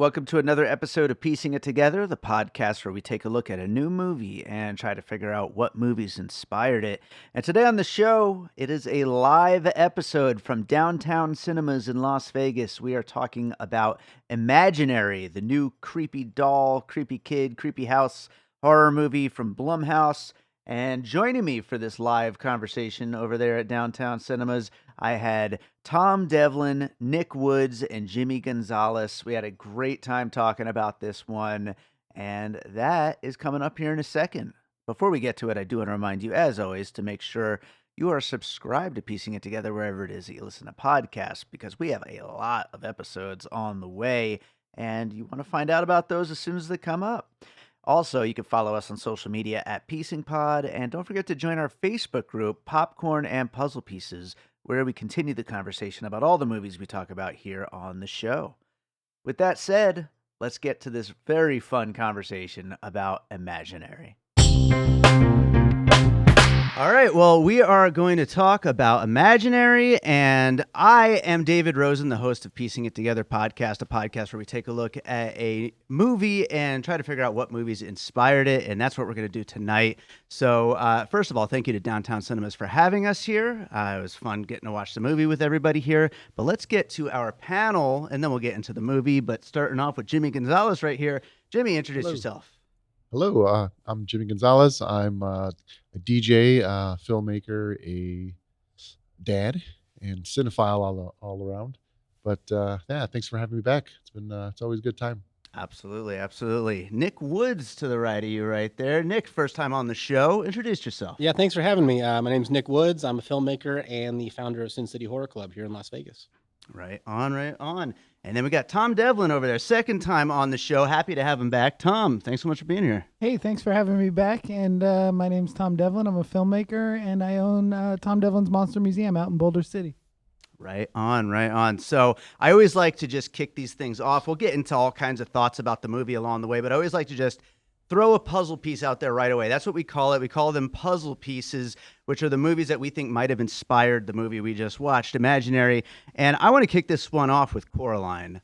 Welcome to another episode of Piecing It Together, the podcast where we take a look at a new movie and try to figure out what movies inspired it. And today on the show, it is a live episode from Downtown Cinemas in Las Vegas. We are talking about Imaginary, the new creepy doll, creepy kid, creepy house horror movie from Blumhouse. And joining me for this live conversation over there at Downtown Cinemas, I had Tom Devlin, Knik Woods, and Jimmie Gonzalez. We had a great time talking about this one, and that is coming up here in a second. Before we get to it, I do want to remind you, as always, to make sure you are subscribed to Piecing It Together wherever it is that you listen to podcasts, because we have a lot of episodes on the way, and you want to find out about those as soon as they come up. Also, you can follow us on social media at Piecing Pod, and don't forget to join our Facebook group, Popcorn and Puzzle Pieces, where we continue the conversation about all the movies we talk about here on the show. With that said, let's get to this very fun conversation about Imaginary. All right, well, we are going to talk about Imaginary, and I am David Rosen, the host of Piecing It Together podcast, a podcast where we take a look at a movie and try to figure out what movies inspired it, and that's what we're going to do tonight. So, first of all, thank you to Downtown Cinemas for having us here. It was fun getting to watch the movie with everybody here, but let's get to our panel, and then we'll get into the movie, but starting off with Jimmie Gonzalez right here. Jimmie, introduce yourself. Hello, I'm Jimmie Gonzalez. I'm a DJ, filmmaker, a dad, and cinephile all around. But yeah, thanks for having me back. It's always a good time. Absolutely, absolutely. Knik Woods to the right of you right there. Knik, first time on the show. Introduce yourself. Yeah, thanks for having me. My name's Knik Woods. I'm a filmmaker and the founder of Sin City Horror Club here in Las Vegas. Right on, right on. And then we got Tom Devlin over there, second time on the show. Happy to have him back. Tom, thanks so much for being here. Hey, thanks for having me back. And my name's Tom Devlin. I'm a filmmaker, and I own Tom Devlin's Monster Museum out in Boulder City. Right on, right on. So I always like to just kick these things off. We'll get into all kinds of thoughts about the movie along the way, but I always like to just throw a puzzle piece out there right away. That's what we call it. We call them puzzle pieces, which are the movies that we think might have inspired the movie we just watched, Imaginary. And I want to kick this one off with Coraline,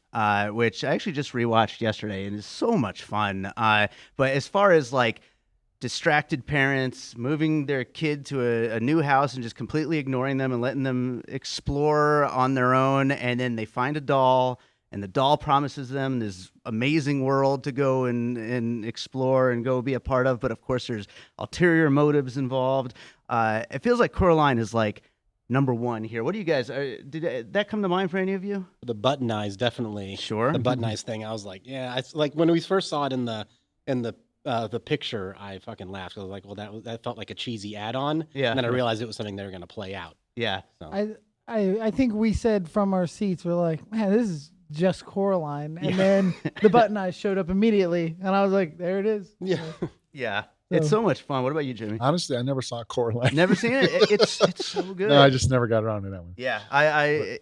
which I actually just rewatched yesterday, and it's so much fun. But as far as like distracted parents moving their kid to a new house and just completely ignoring them and letting them explore on their own, and then they find a doll, and the doll promises them this amazing world to go and explore and go be a part of. But of course, there's ulterior motives involved. It feels like Coraline is like number one here. What do you guys, did that come to mind for any of you? The button eyes, definitely. Sure. The button eyes thing. I was like, yeah. It's like when we first saw it in the picture, I fucking laughed. I was like, well, that felt like a cheesy add-on. Yeah. And then I realized it was something they were going to play out. Yeah. So. I think we said from our seats, we're like, man, this is just Coraline. And then the button eyes showed up immediately, and I was like, there it is. Yeah. Yeah. It's so much fun. What about you, Jimmie? Honestly, I never saw Coraline. Never seen it? It's so good. No, I just never got around to that one. Yeah,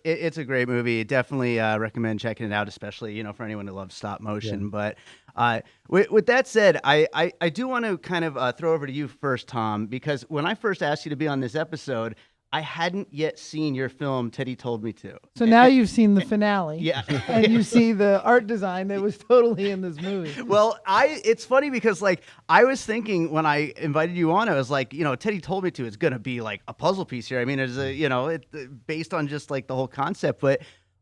it's a great movie. Definitely recommend checking it out, especially for anyone who loves stop motion. Yeah. But with that said, I do want to kind of throw over to you first, Tom, because when I first asked you to be on this episode, I hadn't yet seen your film, Teddy Told Me To. So now you've seen the finale. Yeah. And you see the art design that was totally in this movie. Well, it's funny because like I was thinking when I invited you on, I was like, Teddy Told Me To is going to be like a puzzle piece here. I mean, it's based on just like the whole concept. But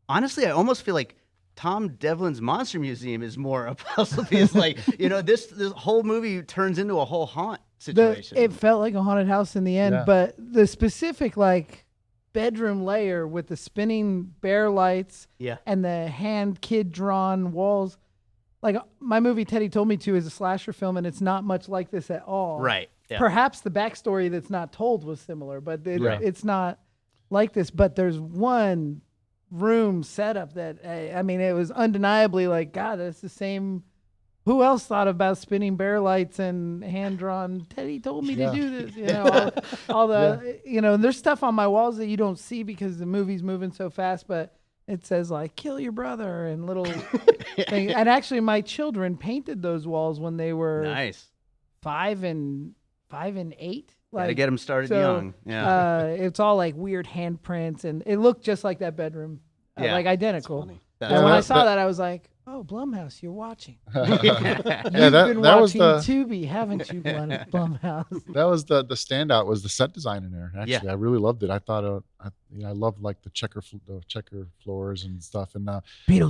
honestly, I almost feel like Tom Devlin's Monster Museum is more a puzzle piece. Like, this whole movie turns into a whole haunt situation. It felt like a haunted house in the end, Yeah. but the specific like bedroom layer with the spinning bear lights and the hand kid drawn walls. Like my movie Teddy Told Me To is a slasher film, and it's not much like this at all. Right. Yeah. Perhaps the backstory that's not told was similar, but it's not like this. But there's one room setup that it was undeniably like, God, that's the same. Who else thought about spinning bear lights and hand drawn? Teddy told me to do this. All the there's stuff on my walls that you don't see because the movie's moving so fast, but it says like "kill your brother" and little things. And actually, my children painted those walls when they were nice 5 and 8. Like, to get them started young. Yeah. It's all like weird handprints, and it looked just like that bedroom like identical. funny. That's And when I that- saw that- that, I was like, "Oh, Blumhouse, you're watching. yeah, You've been that was watching Tubi, haven't you, Blumhouse?" that was the standout was the set design in there. Actually, I really loved it. I thought I loved like the checker floors and stuff, and a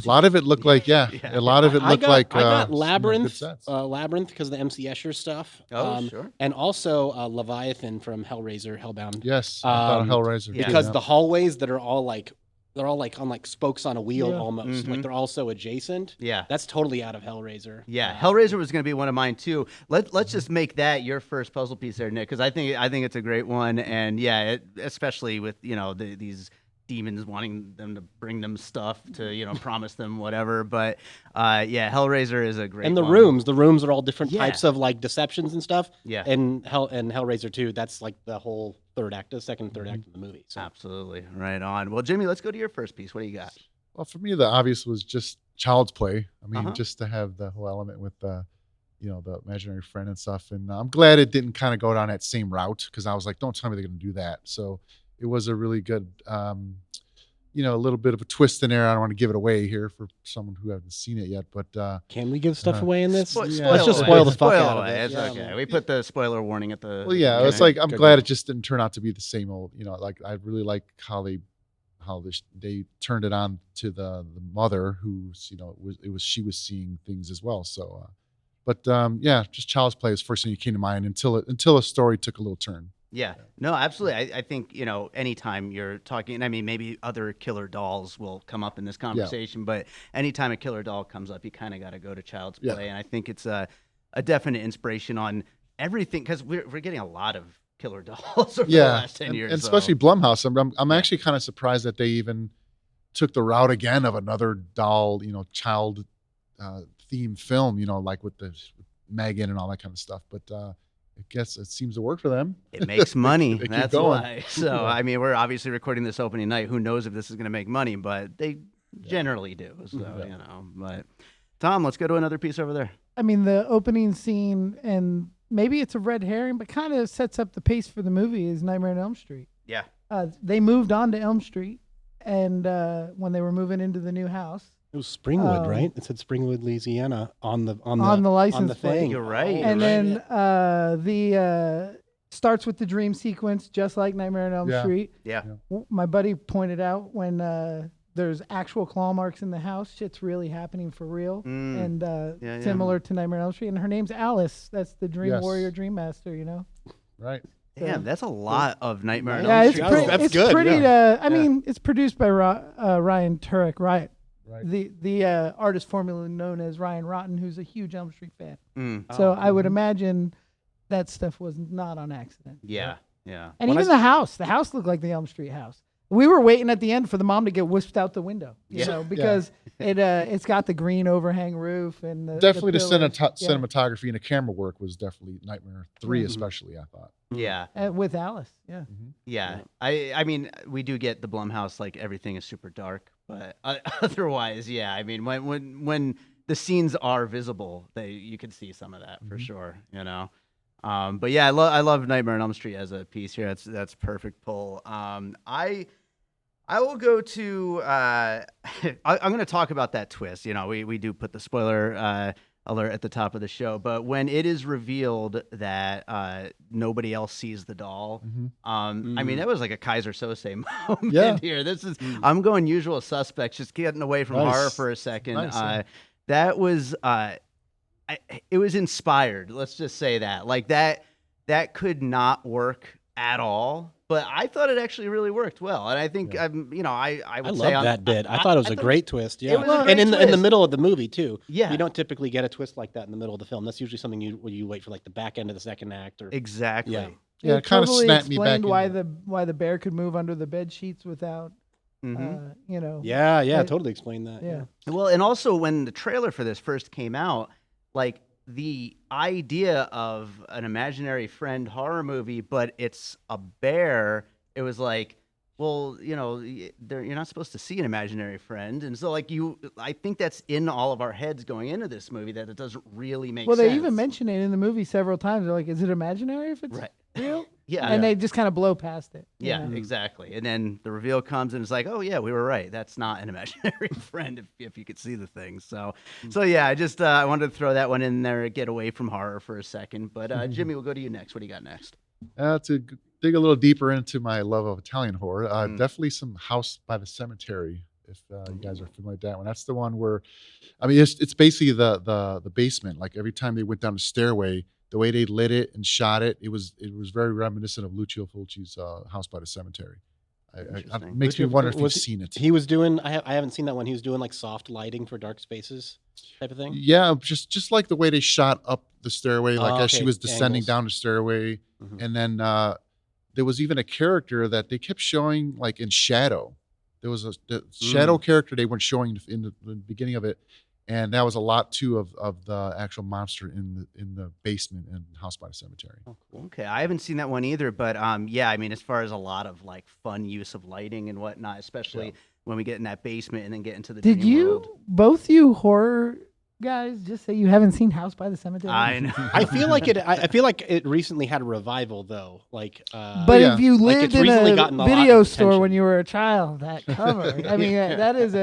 lot of it looked like a lot of it looked like I got some good Labyrinth, sets. Labyrinth because of the MC Escher stuff. Oh, sure. And also Leviathan from Hellraiser, Hellbound. Yes, I thought Hellraiser yeah. Because too, the hallways that are all like they're all like on like spokes on a wheel almost. Mhm. Like they're all so adjacent. Yeah. That's totally out of Hellraiser. Yeah, Hellraiser was going to be one of mine too. Let's just make that your first puzzle piece there, Nick, because I think it's a great one, and especially with these demons wanting them to bring them stuff to promise them whatever. But Hellraiser is a great. And the one. rooms are all different Yeah. types of like deceptions and stuff. Yeah. And Hellraiser 2, that's like the whole second and third act of the movie. So Absolutely, right on. Well, Jimmy, let's go to your first piece. What do you got? Well, for me, the obvious was just child's play. I mean, Uh-huh. just to have the whole element with the imaginary friend and stuff. And I'm glad it didn't kind of go down that same route because I was like, don't tell me they're going to do that. So it was a really good, a little bit of a twist in there. I don't want to give it away here for someone who hasn't seen it yet, but can we give stuff away in this? Let's Let's just spoil the fuck out of it. It's Yeah. okay. We put the spoiler warning at the. well, yeah, it's beginning. like I'm Good glad deal. it just didn't turn out to be the same old. Like I really like how they turned it on to the mother who's she was seeing things as well. So, just child's play is the first thing that came to mind until a story took a little turn. Yeah, no, absolutely. I think, anytime you're talking, and I mean, maybe other killer dolls will come up in this conversation, but anytime a killer doll comes up, you kind of got to go to Child's Play. And I think it's a definite inspiration on everything because we're getting a lot of killer dolls over the last 10 years. And especially Blumhouse. I'm actually kind of surprised that they even took the route again of another doll, child theme film, like with Megan and all that kind of stuff. But I guess it seems to work for them. It makes money. They keep That's going. why. So, I mean, we're obviously recording this opening night. Who knows if this is going to make money, but they generally do. So, but Tom, let's go to another piece over there. I mean, the opening scene, and maybe it's a red herring, but kind of sets up the pace for the movie, is Nightmare on Elm Street. Yeah. They moved on to Elm Street, and when they were moving into the new house. It was Springwood, right? It said Springwood, Louisiana on the license plate. thing. You're right. And then the starts with the dream sequence, just like Nightmare on Elm Street. Yeah. My buddy pointed out when there's actual claw marks in the house, shit's really happening for real, and similar to Nightmare on Elm Street. And her name's Alice. That's the Dream Warrior, Dream Master. Right. Damn, that's a lot of Nightmare on Yeah, Elm it's Street. pretty. That's It's good, pretty. yeah. I mean, it's produced by Ryan Turek, right? Right. The artist formerly known as Ryan Rotten, who's a huge Elm Street fan. Mm. So I would imagine that stuff was not on accident. Yeah. Yeah. And even the house looked like the Elm Street house. We were waiting at the end for the mom to get whisked out the window, because it's got the green overhang roof and Definitely the pillars. cinematography and the camera work was definitely Nightmare 3, especially, I thought. Yeah. With Alice, yeah. Yeah. I mean, we do get the Blumhouse, like everything is super dark, but otherwise, yeah. I mean, when the scenes are visible, you can see some of that for sure, But yeah, I love Nightmare on Elm Street as a piece here. That's perfect pull. I will go to. I'm going to talk about that twist. We do put the spoiler alert at the top of the show, but when it is revealed that nobody else sees the doll, I mean, that was like a Kaiser Sose moment here. This is I'm going Usual Suspects, just getting away from horror for a second. Nice, that was it was inspired. Let's just say that. Like that could not work at all. But I thought it actually really worked well, and I think I would I say love that bit. I thought it was a great twist. Yeah, it was a and great in the twist. middle of the movie too. Yeah. You don't typically get a twist like that in the middle of the film. That's usually something you wait for like the back end of the second act or exactly. Yeah. Yeah, it kind of totally snapped me back explained in. why the bear could move under the bed sheets without, Yeah, totally explain that. Yeah. Well, and also when the trailer for this first came out, like the idea of an imaginary friend horror movie, but it's a bear. It was like, well, you're not supposed to see an imaginary friend, and so I think that's in all of our heads going into this movie that it doesn't really make sense. Well, they even mention it in the movie several times. They're like, "Is it imaginary if it's real?" Yeah. and they just kind of blow past it. you Yeah, know? exactly. And then the reveal comes and it's like, oh yeah, we were right. That's not an imaginary friend if you could see the thing. So yeah, I just I wanted to throw that one in there, get away from horror for a second. But Jimmy, we'll go to you next. What do you got next? To dig a little deeper into my love of Italian horror, definitely some House by the Cemetery. If you guys are familiar with that one, that's the one where, I mean, it's basically the basement. Like every time they went down the stairway, the way they lit it and shot it, it was very reminiscent of Lucio Fulci's House by the Cemetery. It makes me wonder if you've seen it. He was doing. I haven't seen that one. He was doing like soft lighting for dark spaces type of thing. Yeah, just like the way they shot up the stairway, like as she was descending Angles. down the stairway, and then there was even a character that they kept showing like in shadow. There was the shadow character they weren't showing in the beginning of it, and that was a lot too of the actual monster in the basement in House by the Cemetery. Oh, cool. Okay, I haven't seen that one either, but yeah, I mean, as far as a lot of like fun use of lighting and whatnot, especially when we get in that basement and then get into the Did dream you, world. both you horror guys, just say you haven't seen House by the Cemetery? I know. I feel like it. I feel like it recently had a revival though. Like, But yeah. if you Like, lived it's in recently a gotten a lot video of store attention. when you were a child, that cover, I mean, that is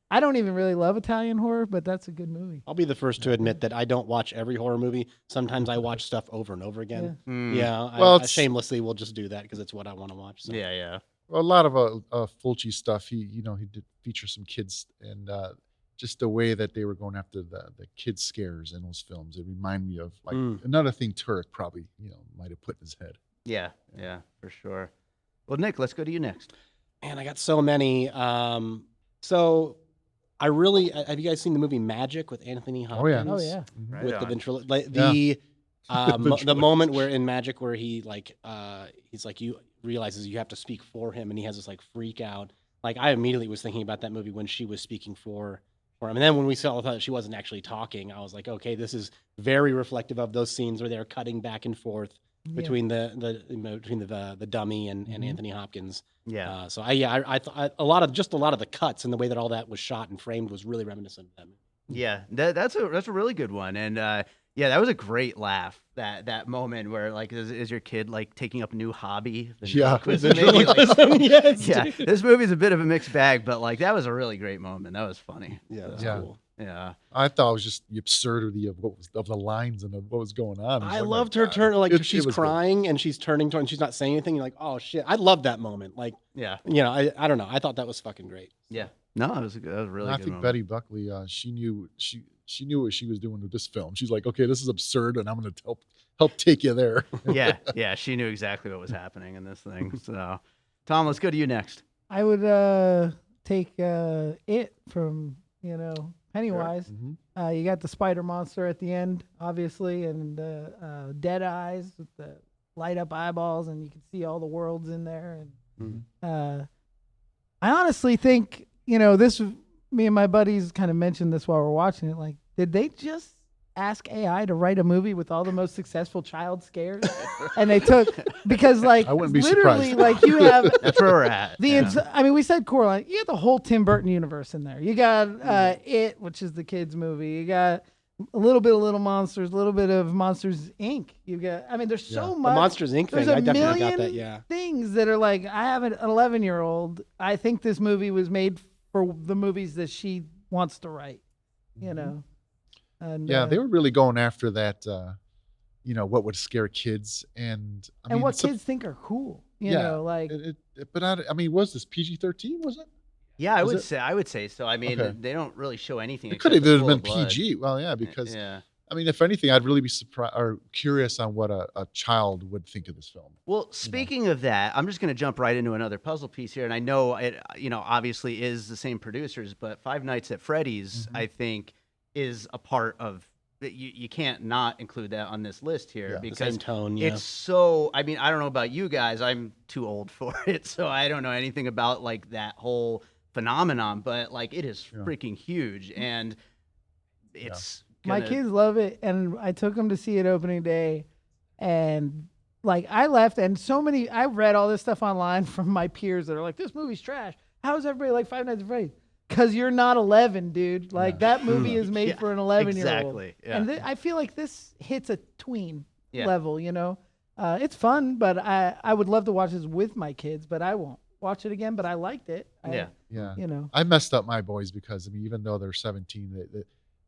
I don't even really love Italian horror, but that's a good movie. I'll be the first to admit that I don't watch every horror movie. Sometimes I watch stuff over and over again. Yeah, Well, I shamelessly will just do that because it's what I want to watch. So. Yeah. Well, a lot of Fulci stuff. He did feature some kids, and just the way that they were going after the kid scares in those films. It reminded me of like another thing Turek probably might have put in his head. Yeah, for sure. Well, Nick, let's go to you next. Man, I got so many. So I really have you guys seen the movie Magic with Anthony Hopkins? Oh yeah. Right With on. the ventriloquist, like the moment where in Magic where he like he's like you realizes you have to speak for him and he has this like freak out. Like I immediately was thinking about that movie when she was speaking for him, and then when we saw that she wasn't actually talking, I was like, okay, this is very reflective of those scenes where they're cutting back and forth between the dummy and Anthony Hopkins. Yeah. So I thought a lot of the cuts and the way that all that was shot and framed was really reminiscent of them. Yeah, that's a really good one, and yeah, that was a great laugh. That moment where like is your kid like taking up a new hobby? Yeah. Yes. Yeah, this movie's a bit of a mixed bag, but like that was a really great moment. That was funny. Yeah, that's Yeah. cool. Yeah. I thought it was just the absurdity of the lines and of what was going on. I It's like, loved my her God. turn, like It she's was good. crying and she's turning to her and she's not saying anything. You're like, oh shit, I love that moment. Like, Yeah. I don't know. I thought that was fucking great. Yeah. No, that was a really I good think moment. Betty Buckley, she knew what she was doing with this film. She's like, okay, this is absurd, and I'm going to help take you there. Yeah, she knew exactly what was happening in this thing. So, Tom, let's go to you next. I would take It from Pennywise. Mhm. You got the spider monster at the end, obviously, and the dead eyes with the light up eyeballs, and you can see all the worlds in there. And I honestly think this. Me and my buddies kind of mentioned this while we're watching it. Like, did they just ask AI to write a movie with all the most successful child scares? And they took because like I wouldn't be literally surprised. like you have That's where we're at. I mean, we said Coraline. You got the whole Tim Burton universe in there. You got It, which is the kids' movie. You got a little bit of Little Monsters, a little bit of Monsters Inc. You got. I mean, there's so The much. Monsters Inc. There's thing, a I definitely million got that. Yeah. things that are like I have an 11-year-old. I think this movie was made for the movies that she wants to write. And Yeah, they were really going after that. What would scare kids, and I mean, what kids think are cool. You know, like But I mean, was this PG-13? Was it? Yeah, I Was would say so. I mean, Okay. they don't really show anything. It could except have the been pool of blood. PG. Well, yeah, because Yeah. I mean, if anything, I'd really be surprised or curious on what a child would think of this film. Well, speaking of that, I'm just going to jump right into another puzzle piece here, and I know it, obviously is the same producers, but Five Nights at Freddy's, I think, is a part of. You can't not include that on this list here Yeah. The because same tone. Yeah. it's so. I mean, I don't know about you guys. I'm too old for it, so I don't know anything about like that whole phenomenon. But like, it is freaking huge, and it's. my kids love it, and I took them to see it opening day, and like I left, and I read all this stuff online from my peers that are like, "This movie's trash. How is everybody like Five Nights at Freddy's?" Because you're not 11, dude. Like that movie is made for an 11-year-old. Exactly. Yeah. And I feel like this hits a tween level, It's fun, but I would love to watch this with my kids, but I won't watch it again. But I liked it. Yeah. You know, I messed up my boys because I mean, even though they're 17,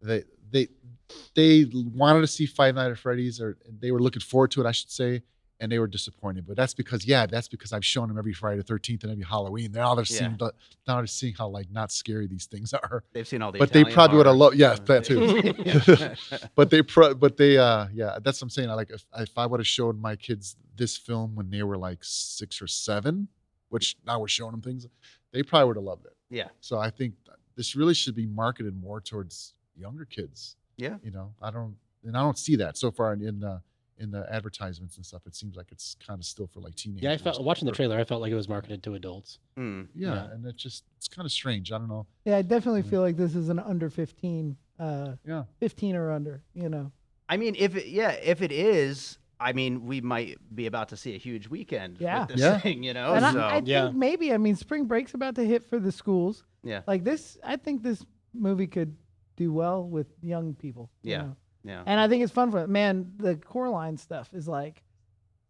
they wanted to see Five Nights at Freddy's, or they were looking forward to it, I should say, and they were disappointed. But that's because I've shown them every Friday the 13th and every Halloween. Now they're seeing how like not scary these things are. They've seen all the. But Italian they probably would have horror. loved, that too. but they that's what I'm saying. Like if I would have showed my kids this film when they were like 6 or 7, which now we're showing them things, they probably would have loved it. Yeah. So I think this really should be marketed more towards younger kids. Yeah. You know, I don't see that so far in the advertisements and stuff. It seems like it's kind of still for like teenagers. Yeah, I felt watching the trailer. I felt like it was marketed to adults. Yeah, and it's kind of strange. I don't know. Yeah, I definitely feel like this is an under 15. 15 or under. You know. I mean, if it is, I mean, we might be about to see a huge weekend with this thing, you know. And I think maybe, I mean, spring break's about to hit for the schools. Yeah. Like this, I think this movie could do well with young people. You know? Yeah. And I think it's fun for them. Man, the Coraline stuff is like,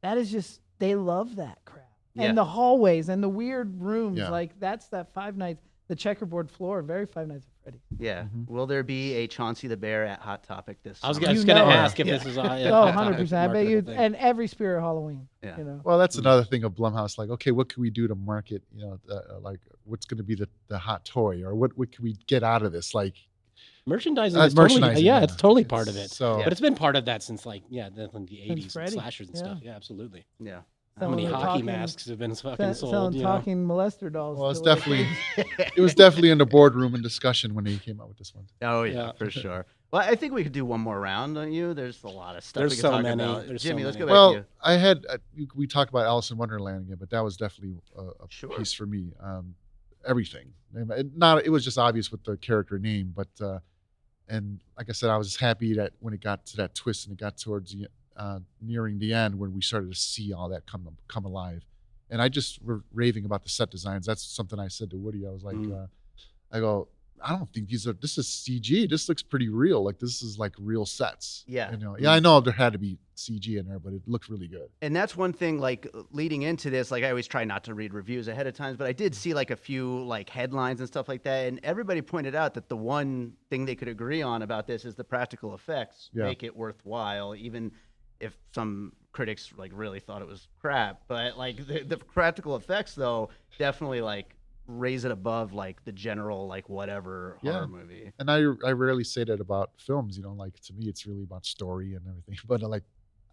that is just, they love that crap. Yeah. And the hallways and the weird rooms, Yeah. like that's that Five Nights, the checkerboard floor, very Five Nights at Freddy's. Yeah. Will there be a Chauncey the Bear at Hot Topic this I was summer? just going to ask if this is. Oh, 100%. I bet you, and every Spirit Halloween. Yeah. You know. Well, that's another thing of Blumhouse. Like, okay, what can we do to market? You know, like what's going to be the hot toy, or what can we get out of this? Like merchandising. Is totally, it's totally part of it. So, but it's been part of that since like the 80s, Freddy. slashers and stuff. Yeah, absolutely. Yeah. How many Selling hockey talking- masks have been fucking sold? Selling You know? talking molester dolls. well, it's to little definitely kids. it was definitely in the boardroom in discussion when they came out with this one. Oh yeah, Yeah. for sure. Well, I think we could do one more round, don't you? There's a lot of stuff There's we could so talk many. about. There's so Jimmy, let's go many. back to Well, you. I had we talked about Alice in Wonderland again, but that was definitely a Sure. piece for me. Everything. It was just obvious with the character name, but and like I said, I was happy that when it got to that twist and it got towards the nearing the end when we started to see all that come alive. And I just were raving about the set designs. That's something I said to Woody. I was like, I go, I don't think this is CG. This looks pretty real. Like this is like real sets. Yeah. You know, I know there had to be CG in there, but it looked really good. And that's one thing, like leading into this, like I always try not to read reviews ahead of time, but I did see like a few like headlines and stuff like that. And everybody pointed out that the one thing they could agree on about this is the practical effects make it worthwhile, even if some critics like really thought it was crap. But like the practical effects though, definitely like raise it above like the general like whatever horror movie. And I rarely say that about films, you know, like to me it's really about story and everything. But like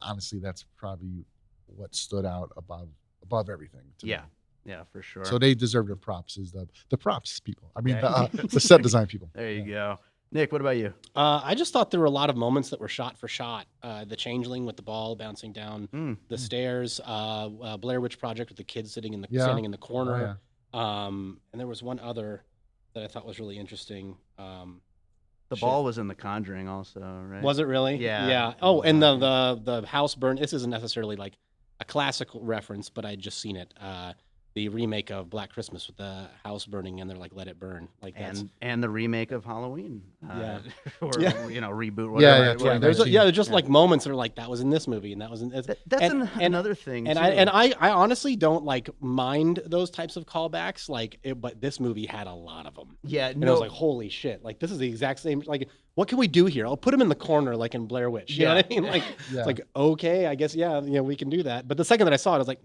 honestly, that's probably what stood out above everything to me. Yeah, for sure. So they deserve their props, is the props people. I mean the set design people. There you go. Nick, what about you? I just thought there were a lot of moments that were shot for shot. The changeling with the ball bouncing down the stairs, Blair Witch Project with the kids standing in the corner. And there was one other that I thought was really interesting. The ball was in The Conjuring also, right? Was it really? Yeah. Yeah. Oh, and the house burn. This isn't necessarily like a classical reference, but I'd just seen it. The remake of Black Christmas with the house burning and they're like, let it burn. Like and the remake of Halloween. Or, you know, reboot. Yeah, Whatever. There's just like moments that are like, that was in this movie and that was in this. That's another thing. And too. I honestly don't like mind those types of callbacks. But this movie had a lot of them. Yeah. And I was like, holy shit. Like, this is the exact same. Like, what can we do here? I'll put him in the corner like in Blair Witch. You know what I mean? Like, it's like, okay, I guess, we can do that. But the second that I saw it, I was like,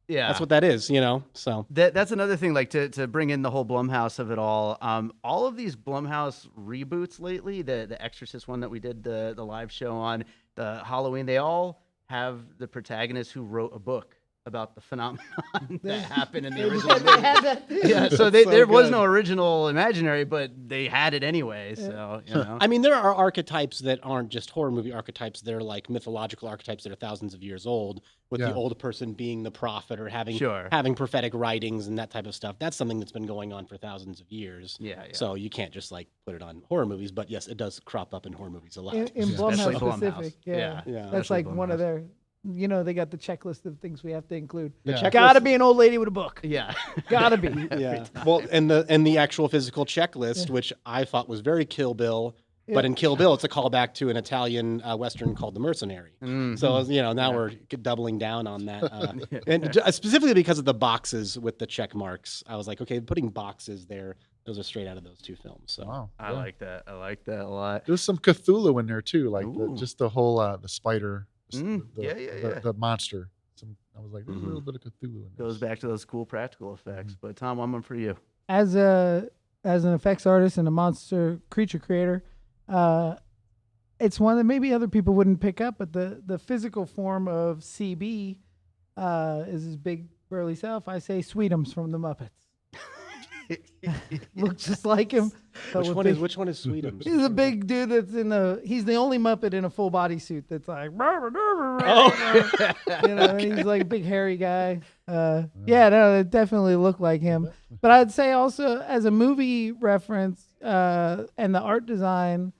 that's what that is, you know? So that's another thing, like to bring in the whole Blumhouse of it all. All of these Blumhouse reboots lately, the Exorcist one that we did the live show on, the Halloween, they all have the protagonist who wrote a book about the phenomenon that happened in the original movie. So there was no original imaginary, but they had it anyway. So, you know. I mean, there are archetypes that aren't just horror movie archetypes. They're like mythological archetypes that are thousands of years old, with the old person being the prophet or having prophetic writings and that type of stuff. That's something that's been going on for thousands of years. Yeah. So you can't just like put it on horror movies, but yes, it does crop up in horror movies a lot. In Blumhouse specific, yeah. That's like one of their. You know, they got the checklist of things we have to include. Gotta be an old lady with a book. Yeah. Gotta be. Yeah. Well, and the actual physical checklist, which I thought was very Kill Bill, But in Kill Bill, it's a callback to an Italian Western called The Mercenary. So, now we're doubling down on that. And specifically because of the boxes with the check marks. I was like, okay, putting boxes there, those are straight out of those two films. So Wow. I like that. I like that a lot. There's some Cthulhu in there too, like just the whole the spider, the monster. I was like, there's a little bit of Cthulhu in there. Goes back to those cool practical effects. But Tom, one more for you. As an effects artist and a monster creature creator, it's one that maybe other people wouldn't pick up, but the physical form of CB is his big burly self. I say Sweetums from the Muppets. Looks just like him. which one is Sweetums? He's a big dude he's the only Muppet in a full body suit that's like, and he's like a big hairy guy. It definitely looked like him. But I'd say also as a movie reference, and the art design,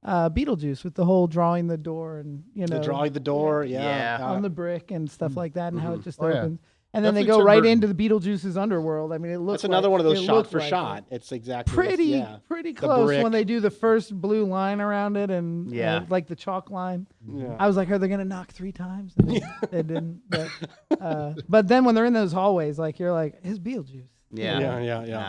Beetlejuice with the whole drawing the door and, drawing the door. on the brick and stuff like that and how it just Oh, yeah. opens. And then Definitely they go Tim right Burton. into the Beetlejuice's underworld. I mean, it looks That's another one of those it shot looked for like shot. it. It's exactly Pretty close brick. when they do the first blue line around it and like the chalk line. Yeah. I was like, are they going to knock 3 times? And they didn't. But then when they're in those hallways, like you're like, it's Beetlejuice. Yeah.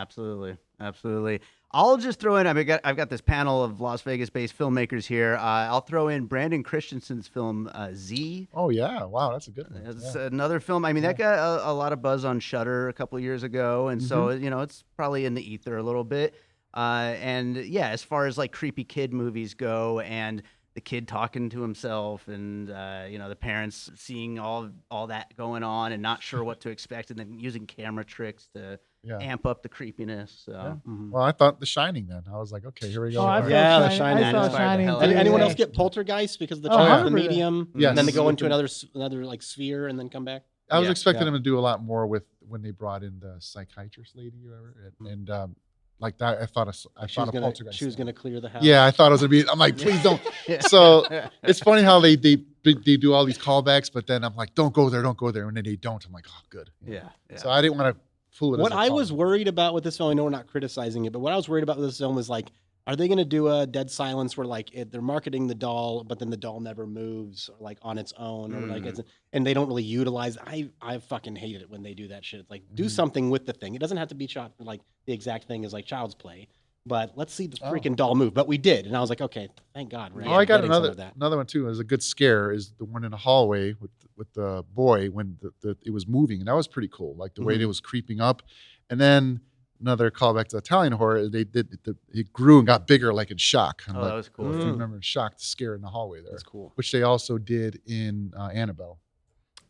Absolutely. I'll just throw in. I've got this panel of Las Vegas-based filmmakers here. I'll throw in Brandon Christensen's film Z. Oh yeah, wow, that's a good one. It's another film. I mean, that got a lot of buzz on Shudder a couple of years ago, and so it's probably in the ether a little bit. And as far as like creepy kid movies go, and the kid talking to himself, and the parents seeing all that going on and not sure what to expect, and then using camera tricks to amp up the creepiness. So. Well, I thought The Shining then. I was like, okay, here we go. Oh, I Yeah, saw Shining. I saw Inspired the Shining. hell too. out of Anyone Yeah. else get Poltergeist because of the Oh, child, the 100%. medium, Yes. and then they go into another like sphere and then come back? I was Yeah, expecting them to do a lot more with when they brought in the psychiatrist lady or whatever, and like that. I thought a Poltergeist. She was gonna clear the house. Yeah, I thought it was gonna be. I'm like, please don't. So it's funny how they do all these callbacks, but then I'm like, don't go there, and then they don't. I'm like, oh, good. Yeah. So I didn't want to fool it. What as a I was callback. worried about with this film, I know we're not criticizing it, but what I was worried about with this film is like, are they going to do a Dead Silence where like they're marketing the doll, but then the doll never moves or like on its own, or like and they don't really utilize. I fucking hated it when they do that shit. It's like do something with the thing. It doesn't have to be shot for like the exact thing as like Child's Play, but let's see the freaking doll move. But we did, and I was like, okay, thank God. We're I got getting some of that. another one too. It was a good scare. Is the one in the hallway with the boy when it was moving, and that was pretty cool. Like the way it was creeping up, and then another callback to Italian horror. They did it grew and got bigger, like in Shock. I'm like, that was cool. If you remember in Shock, the scare in the hallway there. That's cool. Which they also did in Annabelle.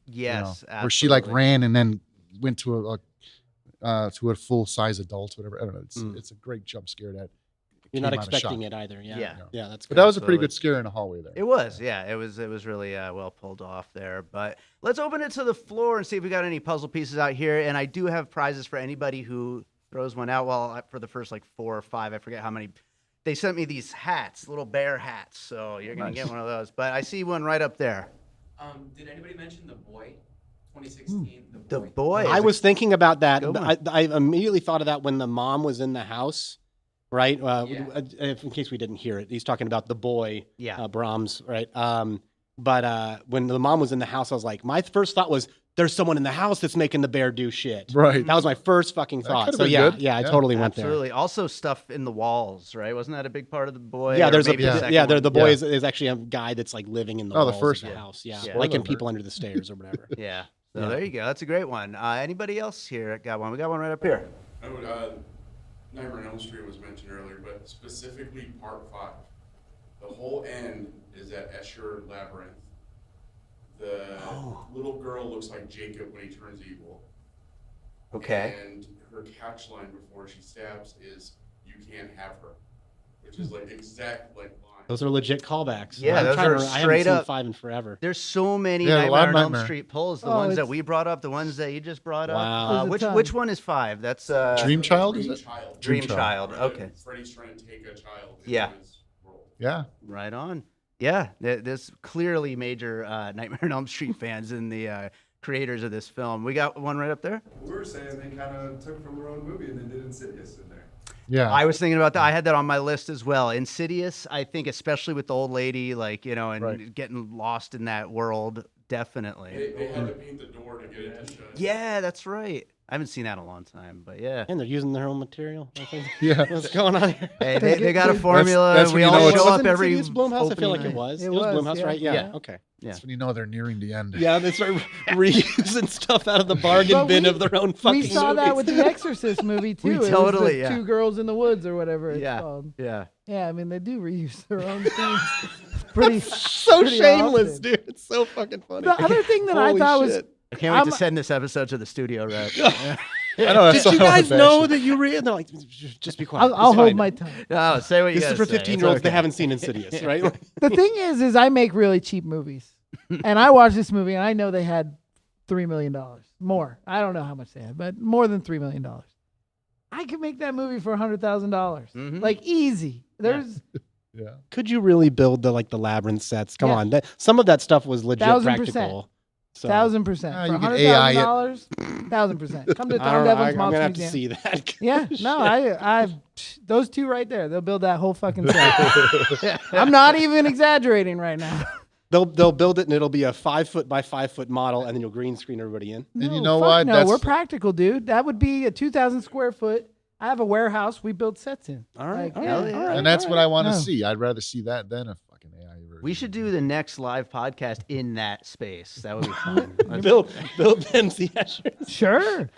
Yes, where she like ran and then went to a full size adult, whatever. I don't know. It's a great jump scare that. You're not came out of expecting Shock. it either. Yeah. That's But good. that was a pretty Absolutely. good scare in the hallway there. It was, it was really well pulled off there. But let's open it to the floor and see if we got any puzzle pieces out here. And I do have prizes for anybody who throws one out. Well, for the first like 4 or 5, I forget how many. They sent me these hats, little bear hats. So you're gonna get one of those. But I see one right up there. Did anybody mention The Boy? 2016, The boy. I was thinking about that. Good one. I immediately thought of that when the mom was in the house, right? In case we didn't hear it, he's talking about the boy, Brahms, right? But when the mom was in the house, I was like, my first thought was, there's someone in the house that's making the bear do shit. Right. That was my first fucking thought. could've So been yeah, good. I Yeah. totally went there. Absolutely. Also, stuff in the walls, right? Wasn't that a big part of the boy? Yeah, Or there's maybe the second one? the boy Yeah. is actually a guy that's like living in the Oh, the walls first of the one. house. Yeah, Yeah. like in Spoiler People Under the Stairs or whatever. Yeah. So there you go. That's a great one. Anybody else here got one? We got one right up here. Nightmare on Elm Street was mentioned earlier, but specifically Part 5. The whole end is at Escher Labyrinth. The little girl looks like Jacob when he turns evil. Okay. And her catch line before she stabs is, "You can't have her," which is like exact like line. Those are legit callbacks. Yeah, I'm those trying are to, I haven't straight seen up- 5 in forever. There's so many Yeah, a Nightmare lot of on Elm Nightmare. Street pulls. The Oh, ones that it's- we brought up, the ones that you just brought Wow. up. There's a ton. Which one is 5? That's Dream Child, is Dream it? Child. Dream Child. Child. Where Okay. Freddy's trying to take a child Yeah. into his world. Yeah. Right on. Yeah, there's clearly major Nightmare on Elm Street fans in the creators of this film. We got one right up there. We were saying they kind of took from their own movie and then did Insidious in there. Yeah. I was thinking about that. I had that on my list as well. Insidious, I think, especially with the old lady, like, you know, and Right. getting lost in that world, definitely. They had to paint the door to get it to shut. Yeah, that's right. I haven't seen that in a long time, but yeah. And they're using their own material. I think. Yeah. What's going on here? Hey, they got a formula. that's we when you all know it's- show up Wasn't every Insidious Blumhouse? I feel like opening it was. It It was was, Blumhouse, yeah. right? Yeah. Yeah. Okay. Yeah. That's when you know they're nearing the end. Yeah, they start reusing stuff out of the bargain But bin we- of their own fucking We saw that with movies. the Exorcist movie too. We It was the totally, yeah. Two Girls in the Woods or whatever it's Yeah. called. Yeah. Yeah, I mean they do reuse their own things. Pretty so pretty shameless, often. dude. It's so fucking funny. The other thing that I Holy thought was shit. I can't wait to I'm- send this episode to the studio rep. I know. Did you guys know that you read? They're like, just be quiet. I'll It's hold fine. my tongue. No, say what you This is gotta for say. 15-year-olds. It's They okay. haven't seen Insidious, right? The thing is I make really cheap movies, and I watched this movie and I know they had $3 million more. I don't know how much they had, but more than $3 million. I could make that movie for $100,000, Mhm. like easy. There's Yeah. Could you really build the labyrinth sets? Come Yeah. on, some of that stuff was legit 1000%. practical. So 1,000% Ah, for you can AI it. $100,000. 1,000%. Come to I Tom don't know. Devlin's I'm Monster gonna have to Museum. see that. Yeah, no, I those two right there. They'll build that whole fucking set. I'm not even exaggerating right now. They'll build it and it'll be a 5 foot by 5 foot model, and then you'll green screen everybody in. And you No, know fuck what? No, That's- we're practical, dude. That would be a 2,000 square foot. I have a warehouse. We build sets in. All right, Like, all hell right, yeah. all right, And that's all what right. I want to No. see. I'd rather see that than a fucking AI version. We should do the next live podcast in that space. That would be fun. Let's- Bill Benzie Escher. Sure,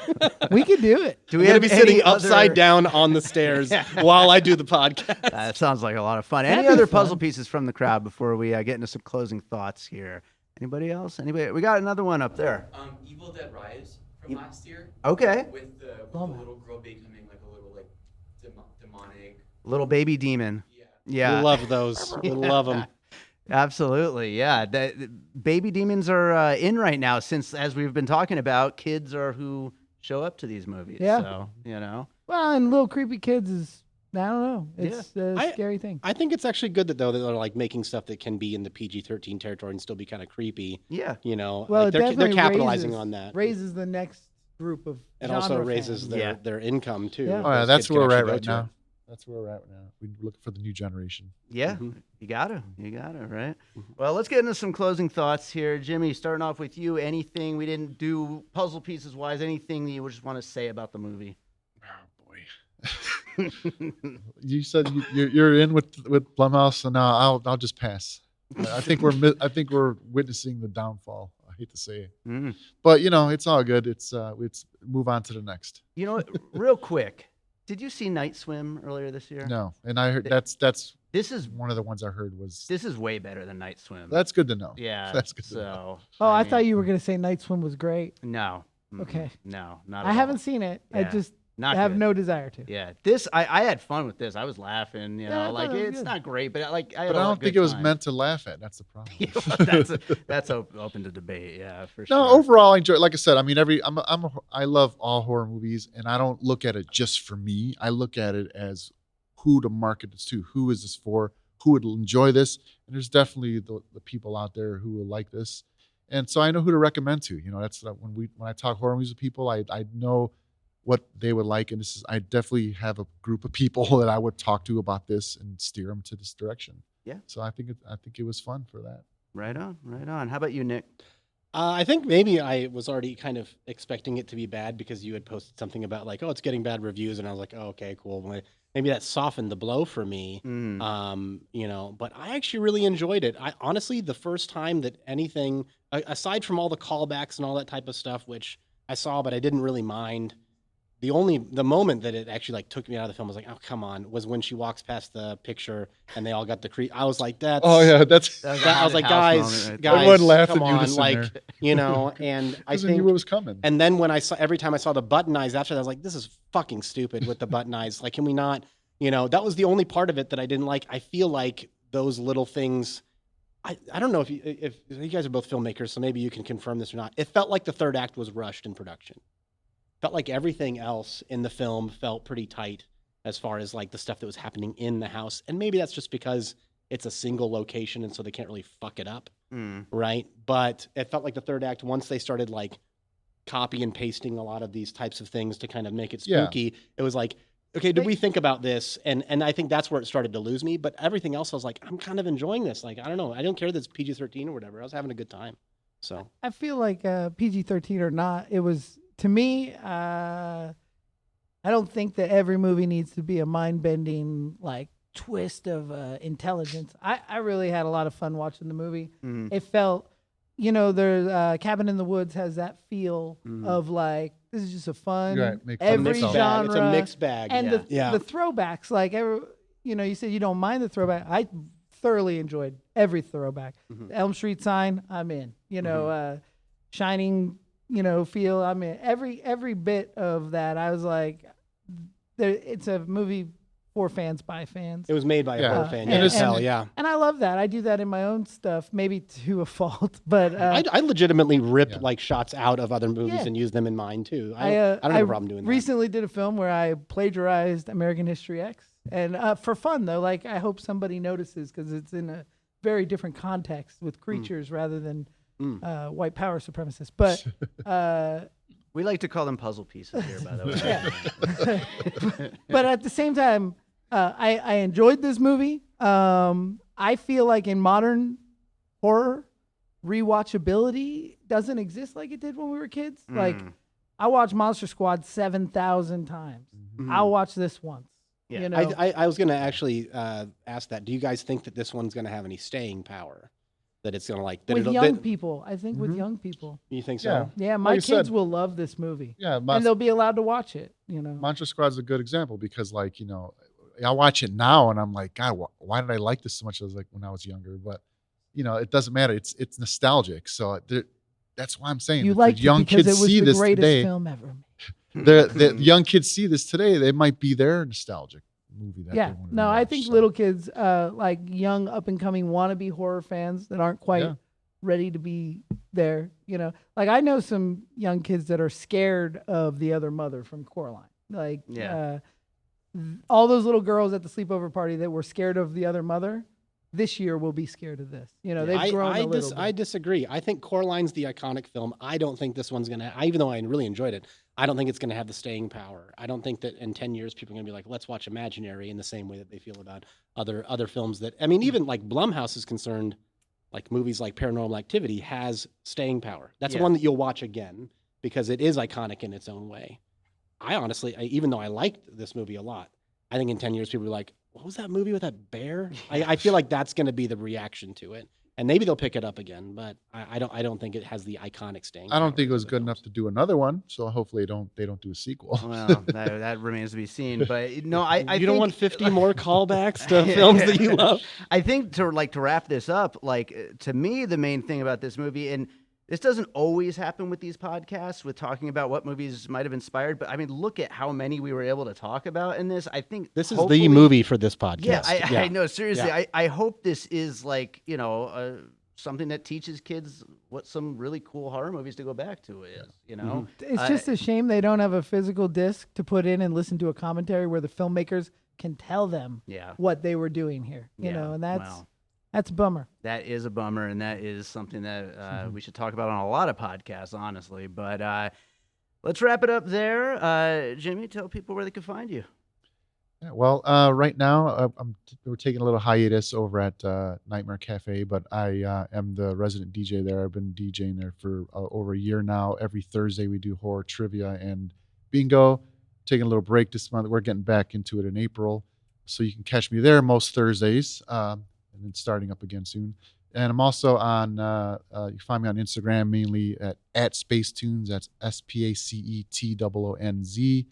we could do it. Do We're we gonna have be sitting any upside other- down on the stairs while I do the podcast. That sounds like a lot of fun. That'd Any be other fun. puzzle pieces from the crowd before we get into some closing thoughts here? Anybody else? Anybody? We got another one up there. Evil Dead Rise from last year Okay. with the Love it. little girl becoming like a little like demonic. Little baby demon. Yeah. Yeah. We love those. We love them. Absolutely. Yeah. The baby demons are in right now since, as we've been talking about, kids are who show up to these movies. Yeah. So, you know. Well, and little creepy kids is I don't know. It's a I- scary thing. I think it's actually good that they're like making stuff that can be in the PG-13 territory and still be kind of creepy. Yeah. You know, Well, like it they're definitely capitalizing raises, on that. Raises the next group of It also genre raises fans. Yeah. their income too. Yeah. Oh, yeah, Those that's kids can where we're at actually go right to it. now. That's where we're at now. We're looking for the new generation. Yeah. Mhm. You gotta, right? Well, let's get into some closing thoughts here. Jimmie, starting off with you. Anything we didn't do puzzle pieces wise, anything that you would just want to say about the movie? Oh boy. You said you're in with Blumhouse, so now I'll just pass. I think we're witnessing the downfall. I hate to say it, Mm. but you know it's all good. It's move on to the next. You know what? Real quick, did you see Night Swim earlier this year? No, and I heard that's This is one of the ones I heard was way better than Night Swim. that's good to know. yeah. That's good to know. So. Oh, I mean, thought you were gonna say Night Swim was great. No. Mm-mm. Okay. No, not. I at haven't all. seen it. I Yeah. just Not have good. no desire to. Yeah, this I had fun with this. I was laughing. You Yeah, I know, thought like it was it's good. not great, but like I. Had But a I lot don't of think good it was time. meant to laugh at. That's the problem. that's open to debate. Yeah, for sure. No, overall, I enjoy. Like I said, I mean, I love all horror movies, and I don't look at it just for me. I look at it as who to market this to. Who is this for? Who would enjoy this? And there's definitely the people out there who will like this, and so I know who to recommend to. You know, that's when I talk horror movies with people, I know what they would like, and I definitely have a group of people that I would talk to about this and steer them to this direction. Yeah. So I think it was fun for that. Right on, right on. How about you, Nick? I think maybe I was already kind of expecting it to be bad because you had posted something about like, oh, it's getting bad reviews, and I was like, oh, okay, cool. Maybe that softened the blow for me. Mm. You know, but I actually really enjoyed it. I honestly, the first time that anything aside from all the callbacks and all that type of stuff, which I saw, but I didn't really mind. The moment that it actually like took me out of the film was like, oh come on, was when she walks past the picture and they all got the creep. I was like, that's Oh yeah, that's That was I was like, guys, right guys, Everyone laughed come in on, unison like there. you know. And I because I knew think, it was coming. and then when every time I saw the button eyes after that, I was like, this is fucking stupid with the button eyes. Like, can we not? You know, that was the only part of it that I didn't like. I feel like those little things. I don't know if you guys are both filmmakers, so maybe you can confirm this or not. It felt like the third act was rushed in production. Felt like everything else in the film felt pretty tight as far as like the stuff that was happening in the house. And maybe that's just because it's a single location and so they can't really fuck it up, Mm. right? But it felt like the third act, once they started like copy and pasting a lot of these types of things to kind of make it Yeah. spooky, it was like okay, did we think about this? And I think that's where it started to lose me. But everything else, I was like, I'm kind of enjoying this. Like, I don't know. I don't care that it's PG-13 or whatever. I was having a good time. So I feel like PG-13 or not, it was, to me, I don't think that every movie needs to be a mind-bending, like, twist of intelligence. I really had a lot of fun watching the movie. It felt, there's Cabin in the Woods has that feel of like, this is just a fun, Right, make fun of every itself. genre. It's a mixed bag. And Yeah. the throwbacks, like, you said you don't mind the throwback. I thoroughly enjoyed every throwback. The Elm Street sign, I'm in. Shining, feel, I'm in. Every bit of that, I was like, it's a movie for fans by fans. It was made by a Yeah. horror fan. And it's- Yeah. And I love that. I do that in my own stuff, maybe to a fault, but I legitimately rip Yeah. like shots out of other movies Yeah. and use them in mine too. I I don't have a problem doing that. recently did a film where I plagiarized American History X, and for fun though, like I hope somebody notices because it's in a very different context with creatures rather than white power supremacists. But We like to call them puzzle pieces here, by the way. but at the same time, I enjoyed this movie. I feel like in modern horror, rewatchability doesn't exist like it did when we were kids. Like, I watched Monster Squad 7,000 times. I'll watch this once. Yeah. I was going to actually ask that. Do you guys think that this one's going to have any staying power? That it's going to like... That with it'll- young that- people. I think with young people. You think so? Yeah. Yeah, my you kids said. will love this movie. Yeah, And they'll be allowed to watch it, Monster Squad's a good example because, like, I watch it now and I'm like, God, why did I like this so much? I was like when I was younger, but it doesn't matter. It's nostalgic, so that's why I'm saying You if liked the young it because kids it was see the this greatest today. film ever. The young kids see this today, they might be their nostalgic movie. That Yeah. they wanna No, I rewatch, think so. little kids, like young up and coming wannabe horror fans that aren't quite Yeah. ready to be there, Like I know some young kids that are scared of the other mother from Coraline. Like Yeah. all those little girls at the sleepover party that were scared of the other mother, this year will be scared of this. They've grown a little bit. I disagree. I think Coraline's the iconic film. I don't think this one's going to... Even though I really enjoyed it, I don't think it's going to have the staying power. I don't think that in 10 years people are going to be like, let's watch Imaginary in the same way that they feel about other films that... I mean, even like Blumhouse is concerned, like movies like Paranormal Activity has staying power. That's Yeah. one that you'll watch again because it is iconic in its own way. I honestly, even though I liked this movie a lot, I think in 10 years people will be like, what was that movie with that bear? I feel like that's going to be the reaction to it. And maybe they'll pick it up again, but I don't think it has the iconic staying I don't power think it was of the good films. enough to do another one, so hopefully they don't do a sequel. Well, that remains to be seen. But no, I You think, don't want 50 more callbacks to films that you love? I think to wrap this up, like to me, the main thing about this movie, and this doesn't always happen with these podcasts, with talking about what movies might have inspired. But I mean, look at how many we were able to talk about in this. I think This is hopefully- the movie for this podcast. Yeah, I know. Seriously, Yeah. I hope this is like something that teaches kids what some really cool horror movies to go back to is. It's just a shame they don't have a physical disc to put in and listen to a commentary where the filmmakers can tell them Yeah. what they were doing here. Yeah, And that's wow. that's a bummer. That is a bummer, and that is something that we should talk about on a lot of podcasts, honestly. But let's wrap it up there. Jimmie, tell people where they can find you. Yeah, well, right now we're taking a little hiatus over at Nightmare Cafe, but I am the resident DJ there. I've been DJing there for over a year now. Every Thursday we do horror trivia and bingo. Taking a little break this month. We're getting back into it in April, so you can catch me there most Thursdays, and then starting up again soon. And I'm also on. You can find me on Instagram mainly at SpaceToonz. That's SpaceToonz.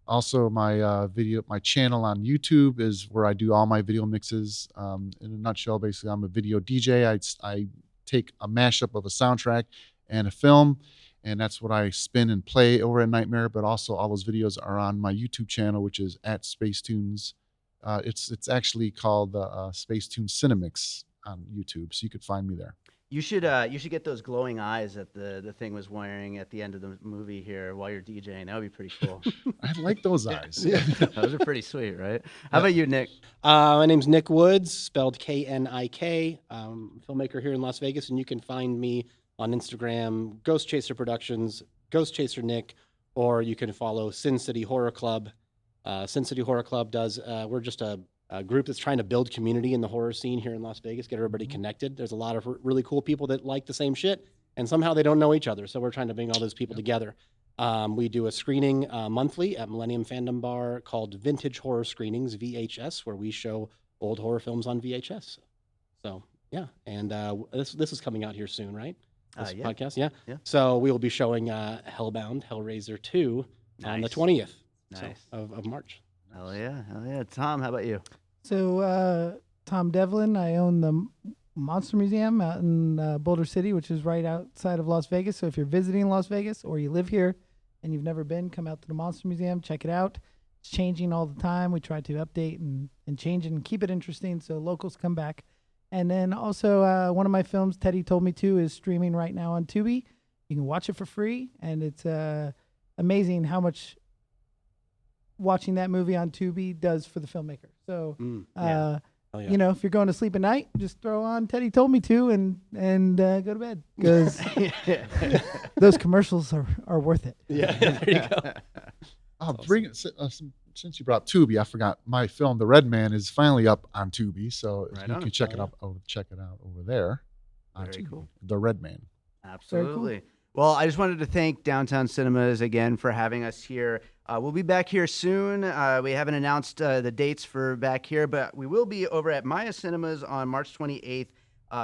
Also, my channel on YouTube is where I do all my video mixes. In a nutshell, basically, I'm a video DJ. I take a mashup of a soundtrack and a film, and that's what I spin and play over at Nightmare. But also, all those videos are on my YouTube channel, which is at SpaceToonz. It's actually called SpaceToonz Cinemix on YouTube, so you could find me there. You should get those glowing eyes that the thing was wearing at the end of the movie here while you're DJing. That would be pretty cool. I like those eyes. Those are pretty sweet, right? How about you, Nick? My name's Knik Woods, spelled Knik. Filmmaker here in Las Vegas, and you can find me on Instagram, Ghost Chaser Productions, Ghost Chaser Nick, or you can follow Sin City Horror Club Sin City Horror Club does. We're just a group that's trying to build community in the horror scene here in Las Vegas, get everybody connected. There's a lot of really cool people that like the same shit, and somehow they don't know each other. So we're trying to bring all those people together. We do a screening monthly at Millennium Fandom Bar called Vintage Horror Screenings, VHS, where we show old horror films on VHS. So, yeah. And this is coming out here soon, right? This podcast, yeah. So we will be showing Hellbound, Hellraiser 2 on the 20th of March. Hell yeah. Tom, how about you? So, Tom Devlin, I own the Monster Museum out in Boulder City, which is right outside of Las Vegas. So if you're visiting Las Vegas or you live here and you've never been, come out to the Monster Museum, check it out. It's changing all the time. We try to update and change it and keep it interesting so locals come back. And then also one of my films, Teddy Told Me To, is streaming right now on Tubi. You can watch it for free, and it's amazing how much watching that movie on Tubi does for the filmmaker. So, you know, if you're going to sleep at night, just throw on Teddy Told Me To and go to bed, because those commercials are worth it. Yeah, there you go. Since you brought up Tubi, I forgot my film, The Red Man, is finally up on Tubi, so you can check it out over there. Very cool. The Red Man. Absolutely. Well, I just wanted to thank Downtown Cinemas again for having us here. We'll be back here soon. We haven't announced the dates for back here, but we will be over at Maya Cinemas on March 28th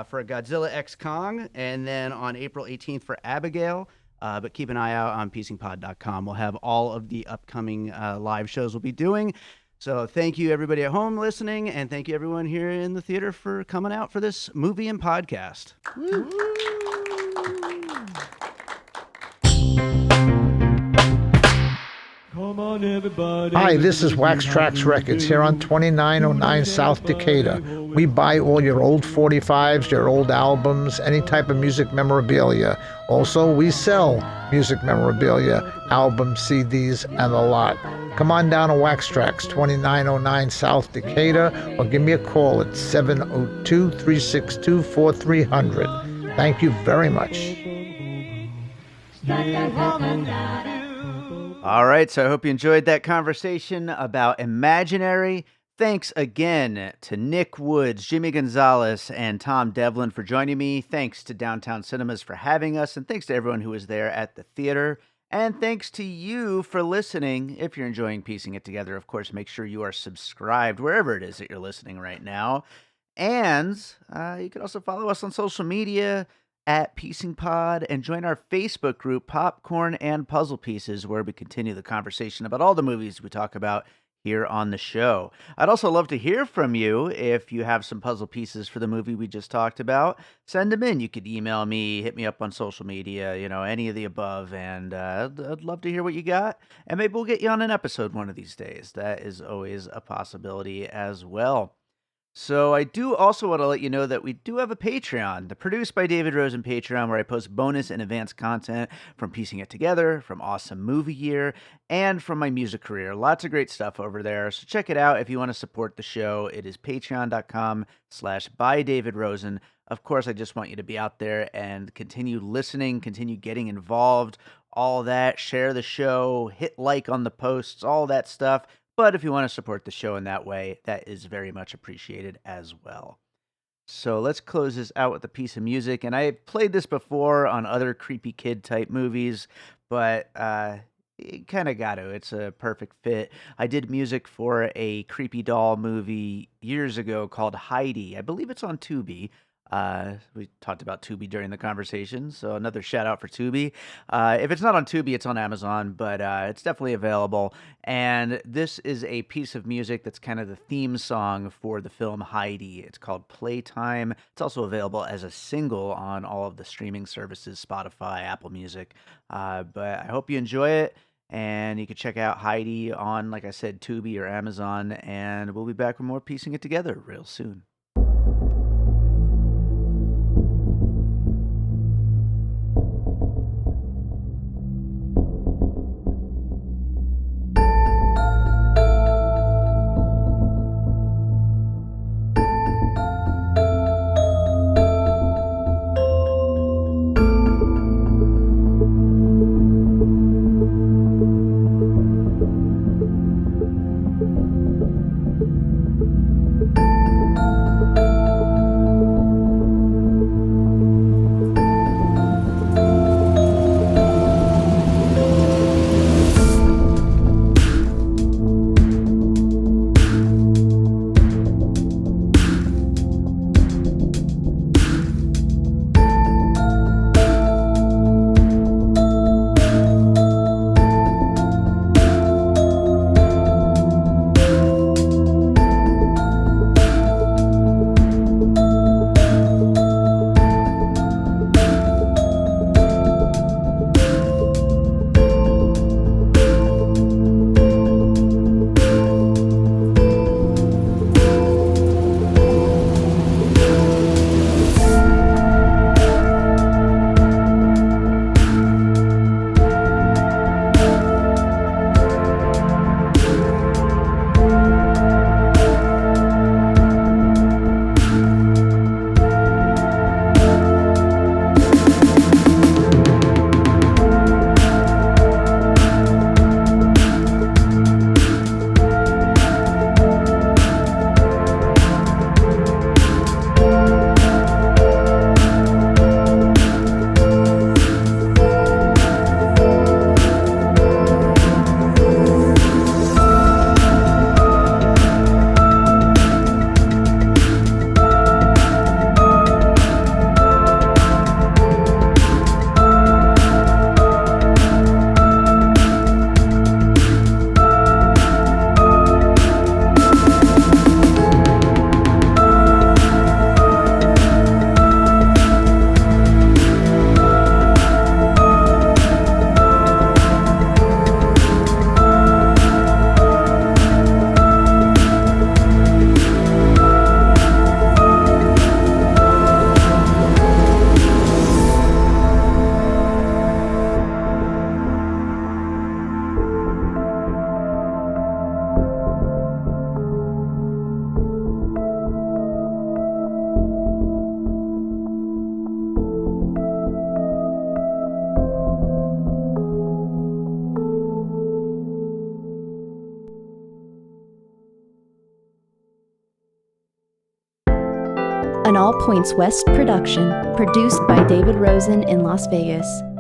for Godzilla X Kong, and then on April 18th for Abigail. But keep an eye out on piecingpod.com. We'll have all of the upcoming live shows we'll be doing. So thank you, everybody at home listening, and thank you, everyone here in the theater, for coming out for this movie and podcast. Woo. Come on, everybody. Hi, this is Wax Trax Records here on 2909 South Decatur. We buy all your old 45s, your old albums, any type of music memorabilia. Also, we sell music memorabilia, albums, CDs, and a lot. Come on down to Wax Trax, 2909 South Decatur, or give me a call at 702-362-4300. Thank you very much. All right, so I hope you enjoyed that conversation about Imaginary. Thanks again to Knik Woods, Jimmie Gonzalez, and Tom Devlin for joining me. Thanks to Downtown Cinemas for having us, and thanks to everyone who was there at the theater. And thanks to you for listening. If you're enjoying Piecing It Together, of course, make sure you are subscribed wherever it is that you're listening right now. And you can also follow us on social media at Piecing Pod, and join our Facebook group, Popcorn and Puzzle Pieces, where we continue the conversation about all the movies we talk about here on the show. I'd also love to hear from you. If you have some puzzle pieces for the movie we just talked about, send them in. You could email me, hit me up on social media, any of the above, and I'd love to hear what you got, and maybe we'll get you on an episode one of these days. That is always a possibility as well. So I do also want to let you know that we do have a Patreon, the Produced by David Rosen Patreon, where I post bonus and advanced content from Piecing It Together, from Awesome Movie Year, and from my music career. Lots of great stuff over there. So check it out if you want to support the show. It is patreon.com/bydavidrosen. Of course, I just want you to be out there and continue listening, continue getting involved, all that. Share the show, hit like on the posts, all that stuff. But if you want to support the show in that way, that is very much appreciated as well. So let's close this out with a piece of music. And I played this before on other creepy kid type movies, but you kind of got to. It's a perfect fit. I did music for a creepy doll movie years ago called Heidi. I believe it's on Tubi. We talked about Tubi during the conversation, so another shout out for Tubi. If it's not on Tubi, it's on Amazon, but it's definitely available. And this is a piece of music that's kind of the theme song for the film Heidi. It's called Playtime. It's also available as a single on all of the streaming services, Spotify, Apple Music. But I hope you enjoy it. And you can check out Heidi on, like I said, Tubi or Amazon. And we'll be back with more Piecing It Together real soon. an All Points West production, produced by David Rosen in Las Vegas.